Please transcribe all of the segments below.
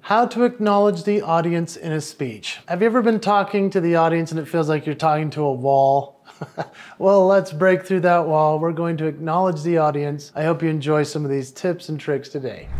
How to acknowledge the audience in a speech. Have you ever been talking to the audience and it feels like you're talking to a wall? Well, let's break through that wall. We're going to acknowledge the audience. I hope you enjoy some of these tips and tricks today.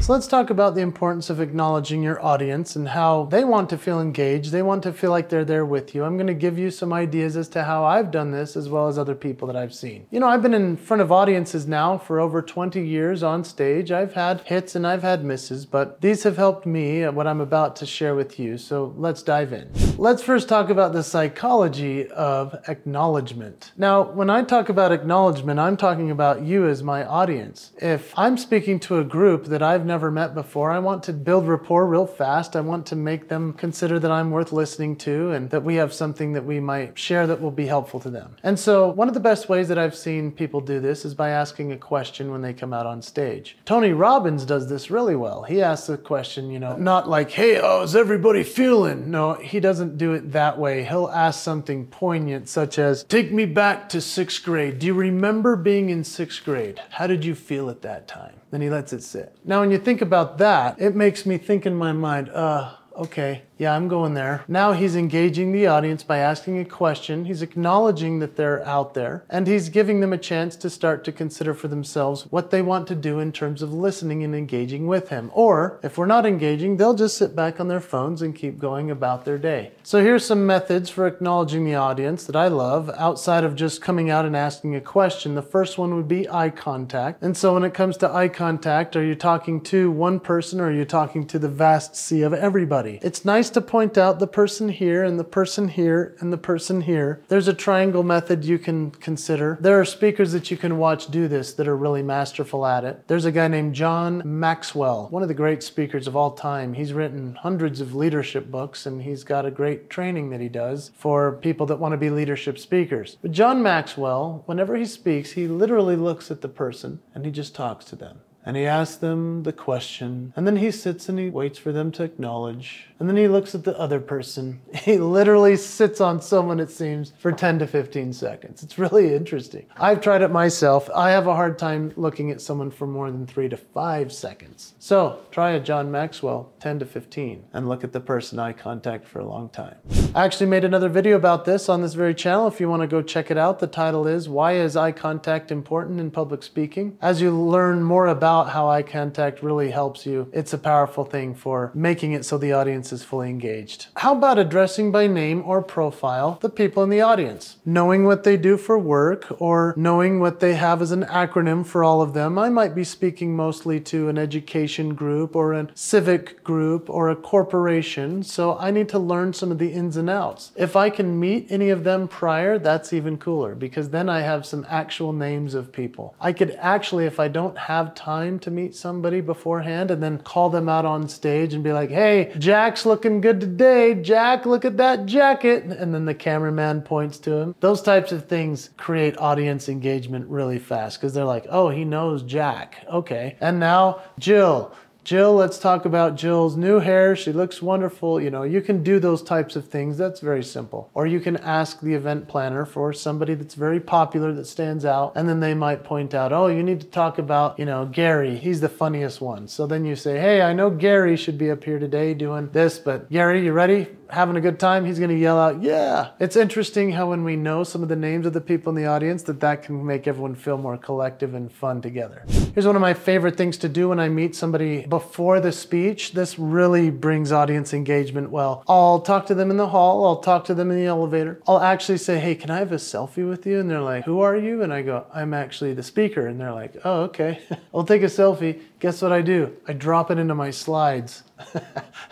So let's talk about the importance of acknowledging your audience and how they want to feel engaged. They want to feel like they're there with you. I'm going to give you some ideas as to how I've done this as well as other people that I've seen. You know, I've been in front of audiences now for over 20 years on stage. I've had hits and I've had misses, but these have helped me at what I'm about to share with you. So let's dive in. Let's first talk about the psychology of acknowledgement. Now, when I talk about acknowledgement, I'm talking about you as my audience. If I'm speaking to a group that I've never met before, I want to build rapport real fast. I want to make them consider that I'm worth listening to and that we have something that we might share that will be helpful to them. And so one of the best ways that I've seen people do this is by asking a question when they come out on stage. Tony Robbins does this really well. He asks a question, you know, not like, hey, how's everybody feeling? No, he doesn't do it that way. He'll ask something poignant such as, take me back to 6th grade. Do you remember being in 6th grade? How did you feel at that time? Then he lets it sit. Now, when you think about that, it makes me think in my mind, okay, yeah, I'm going there. Now he's engaging the audience by asking a question. He's acknowledging that they're out there, and he's giving them a chance to start to consider for themselves what they want to do in terms of listening and engaging with him. Or if we're not engaging, they'll just sit back on their phones and keep going about their day. So here's some methods for acknowledging the audience that I love outside of just coming out and asking a question. The first one would be eye contact. And so when it comes to eye contact, are you talking to one person or are you talking to the vast sea of everybody? It's nice to point out the person here and the person here and the person here. There's a triangle method you can consider. There are speakers that you can watch do this that are really masterful at it. There's a guy named John Maxwell, one of the great speakers of all time. He's written hundreds of leadership books and he's got a great training that he does for people that want to be leadership speakers. But John Maxwell, whenever he speaks, he literally looks at the person and he just talks to them. And he asks them the question, and then he sits and he waits for them to acknowledge. And then he looks at the other person. He literally sits on someone, it seems, for 10 to 15 seconds. It's really interesting. I've tried it myself. I have a hard time looking at someone for more than 3 to 5 seconds. So try a John Maxwell, 10 to 15, and look at the person eye contact for a long time. I actually made another video about this on this very channel. If you want to go check it out, the title is, Why is Eye Contact Important in Public Speaking? As you learn more about how eye contact really helps you, it's a powerful thing for making it so the audience is fully engaged. How about addressing by name or profile the people in the audience? Knowing what they do for work or knowing what they have as an acronym for all of them. I might be speaking mostly to an education group or a civic group or a corporation, so I need to learn some of the ins and outs. If I can meet any of them prior, that's even cooler because then I have some actual names of people. I could actually, if I don't have time to meet somebody beforehand and then call them out on stage and be like, hey, Jack's looking good today. Jack, look at that jacket. And then the cameraman points to him. Those types of things create audience engagement really fast because they're like, oh, he knows Jack. Okay. And now Jill. Jill, let's talk about Jill's new hair. She looks wonderful. You know, you can do those types of things. That's very simple. Or you can ask the event planner for somebody that's very popular that stands out. And then they might point out, oh, you need to talk about, you know, Gary. He's the funniest one. So then you say, hey, I know Gary should be up here today doing this, but Gary, you ready? Having a good time? He's going to yell out, yeah. It's interesting how when we know some of the names of the people in the audience, that can make everyone feel more collective and fun together. Here's one of my favorite things to do when I meet somebody before the speech. This really brings audience engagement well. I'll talk to them in the hall. I'll talk to them in the elevator. I'll actually say, hey, can I have a selfie with you? And they're like, who are you? And I go, I'm actually the speaker. And they're like, oh, okay. I'll take a selfie. Guess what I do? I drop it into my slides.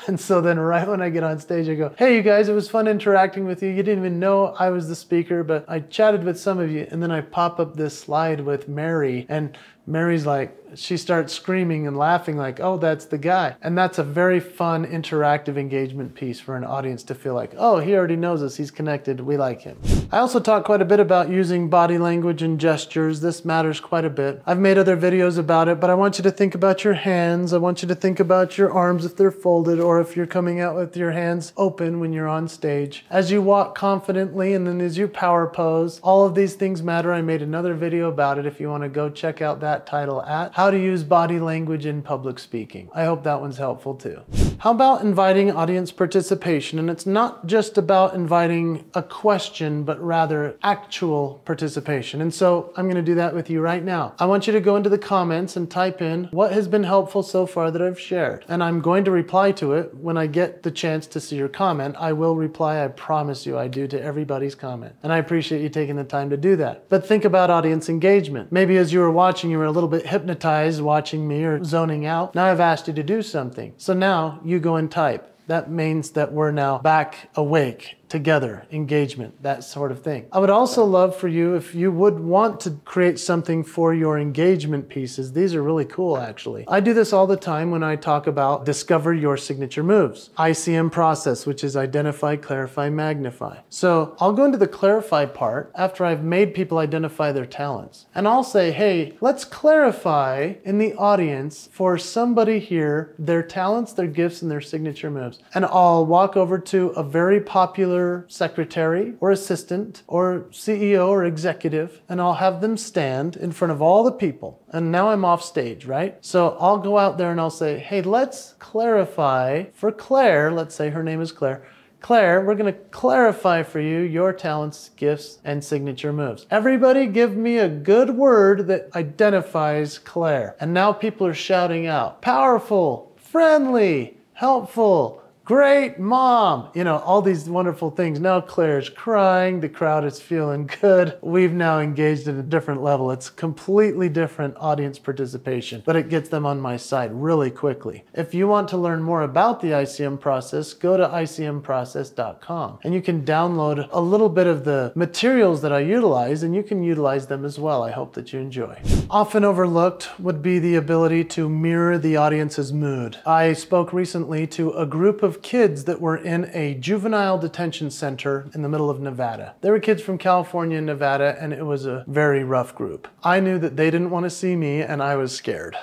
And so then right when I get on stage, I go, hey, you guys, it was fun interacting with you. You didn't even know I was the speaker, but I chatted with some of you. And then I pop up this slide with Mary, and Mary's like, she starts screaming and laughing like, oh, that's the guy. And that's a very fun, interactive engagement piece for an audience to feel like, oh, he already knows us. He's connected. We like him. I also talk quite a bit about using body language and gestures. This matters quite a bit. I've made other videos about it, but I want you to think about your hands. I want you to think about your arms if they're folded or if you're coming out with your hands open when you're on stage. As you walk confidently and then as you power pose, all of these things matter. I made another video about it if you want to go check out that title at How to Use Body Language in Public Speaking. I hope that one's helpful too. How about inviting audience participation? And it's not just about inviting a question, but rather actual participation. And so I'm going to do that with you right now. I want you to go into the comments and type in what has been helpful so far that I've shared. And I'm going to reply to it when I get the chance to see your comment. I will reply, I promise you I do, to everybody's comment. And I appreciate you taking the time to do that. But think about audience engagement. Maybe as you were watching, you were a little bit hypnotized watching me or zoning out. Now I've asked you to do something. So now you go and type. That means that we're now back awake. Together, engagement, that sort of thing. I would also love for you, if you would want to create something for your engagement pieces. These are really cool, actually. I do this all the time when I talk about discover your signature moves. ICM process, which is identify, clarify, magnify. So I'll go into the clarify part after I've made people identify their talents. And I'll say, hey, let's clarify in the audience for somebody here, their talents, their gifts, and their signature moves. And I'll walk over to a very popular secretary or assistant or CEO or executive, and I'll have them stand in front of all the people. And now I'm off stage, right? So I'll go out there and I'll say, hey, let's clarify for Claire. Let's say her name is Claire. Claire, we're going to clarify for you your talents, gifts, and signature moves. Everybody give me a good word that identifies Claire. And now people are shouting out, powerful, friendly, helpful, great mom, you know, all these wonderful things. Now Claire's crying, the crowd is feeling good. We've now engaged at a different level. It's completely different audience participation, but it gets them on my side really quickly. If you want to learn more about the ICM process, go to icmprocess.com and you can download a little bit of the materials that I utilize, and you can utilize them as well. I hope that you enjoy. Often overlooked would be the ability to mirror the audience's mood. I spoke recently to a group of kids that were in a juvenile detention center in the middle of Nevada. They were kids from California and Nevada, and it was a very rough group. I knew that they didn't want to see me, and I was scared.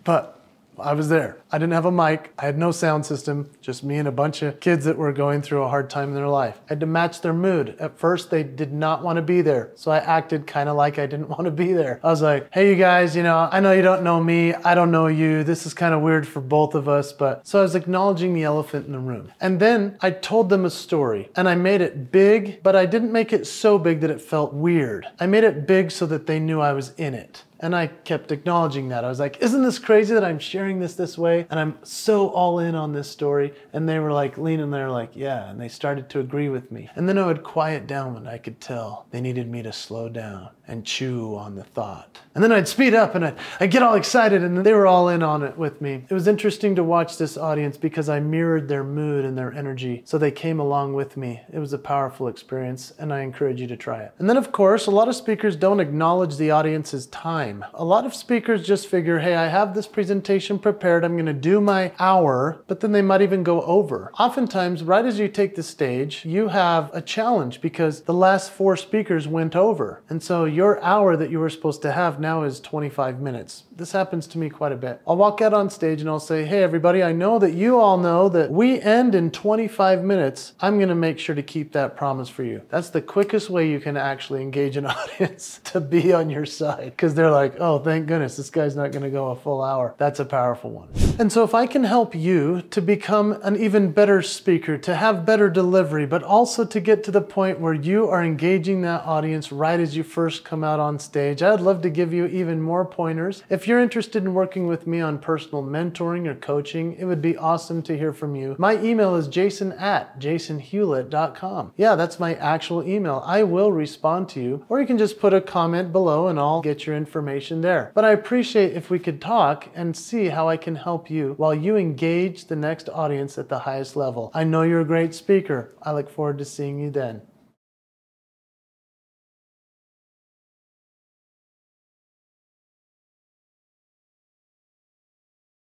But I was there. I didn't have a mic. I had no sound system, just me and a bunch of kids that were going through a hard time in their life. I had to match their mood. At first, they did not want to be there. So I acted kind of like I didn't want to be there. I was like, hey, you guys, you know, I know you don't know me. I don't know you. This is kind of weird for both of us. But so I was acknowledging the elephant in the room. And then I told them a story, and I made it big, but I didn't make it so big that it felt weird. I made it big so that they knew I was in it. And I kept acknowledging that. I was like, isn't this crazy that I'm sharing this way? And I'm so all in on this story. And they were like leaning there like, yeah. And they started to agree with me. And then I would quiet down when I could tell they needed me to slow down and chew on the thought. And then I'd speed up and I'd get all excited, and they were all in on it with me. It was interesting to watch this audience because I mirrored their mood and their energy. So they came along with me. It was a powerful experience, and I encourage you to try it. And then of course, a lot of speakers don't acknowledge the audience's time. A lot of speakers just figure, hey, I have this presentation prepared, I'm gonna do my hour, but then they might even go over. Oftentimes, right as you take the stage, you have a challenge because the last 4 speakers went over. And so your hour that you were supposed to have now is 25 minutes. This happens to me quite a bit. I'll walk out on stage and I'll say, hey everybody, I know that you all know that we end in 25 minutes. I'm gonna make sure to keep that promise for you. That's the quickest way you can actually engage an audience to be on your side, because they're like, oh, thank goodness, this guy's not gonna go a full hour. That's a powerful one. And so if I can help you to become an even better speaker, to have better delivery, but also to get to the point where you are engaging that audience right as you first come out on stage, I'd love to give you even more pointers. If you're interested in working with me on personal mentoring or coaching, it would be awesome to hear from you. My email is jason@jasonhewlett.com. Yeah, that's my actual email. I will respond to you, or you can just put a comment below and I'll get your information there. But I appreciate if we could talk and see how I can help you while you engage the next audience at the highest level. I know you're a great speaker. I look forward to seeing you then.